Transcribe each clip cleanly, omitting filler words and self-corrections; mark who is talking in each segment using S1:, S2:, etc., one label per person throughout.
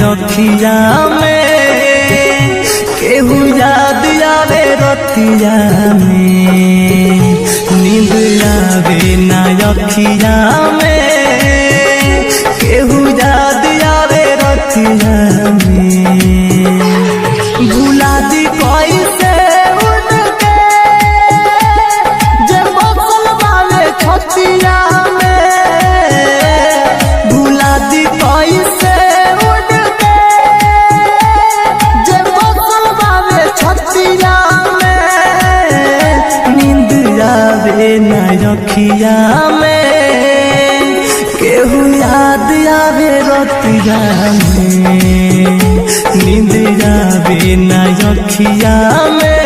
S1: रखिया में केहू याद आवे रतिया में, नींद आवे ना रखिया में केहू याद आवे रतिया में। भुला दी कैसे उनके जे बसल वाले छतिया में, भुला दी कैसे रखिया में केहू याद आवे रतिया में, नींद आवे ना रखिया में।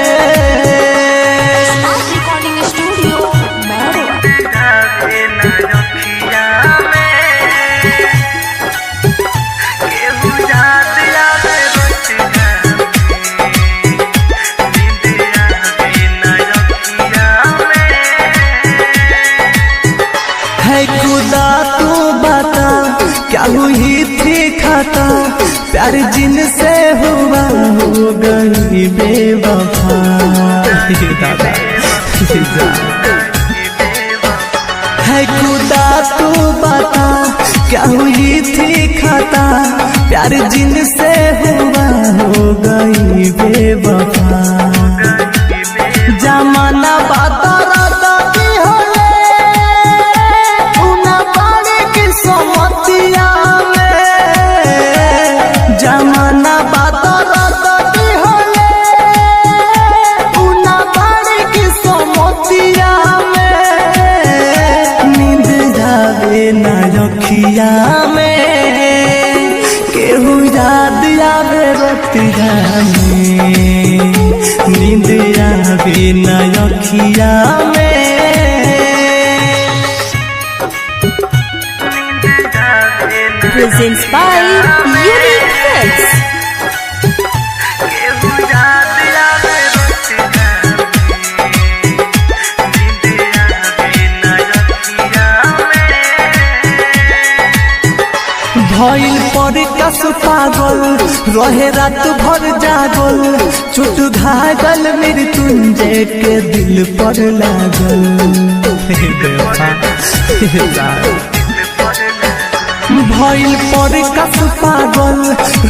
S1: खुदा तू बता क्या हुई थी खता, प्यार जिनसे हुआ हो गई बेवफा। है खुदा तू बता क्या हुई थी खता, प्यार जिनसे हुआ हो गई बेवफा। जमाना बाता रखिया में केहू याद आवे रतिया में, नींद आवे ना रखिया में।
S2: Presents by Unique Films.
S1: भइल पर कस पागल रहे रात भर जागल, चोट घायल मृत्युंजय के दिल पर लागल। भइल पर कस पागल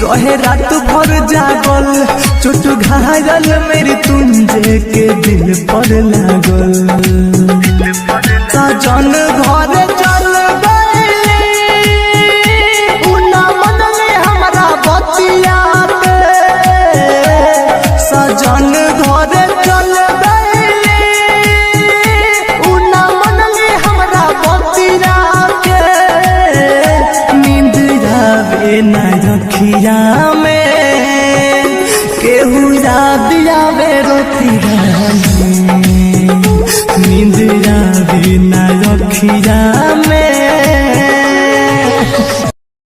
S1: रहे रात भर जागल, चोट घायल मृत्युंजय के दिल पर लागल। सजन घर चल सजन घर चल गए उना मनले हमरा बतिया के, नींद आवे ना रखिया में केहू याद आवे रतिया में, नींद आवे ना रखिया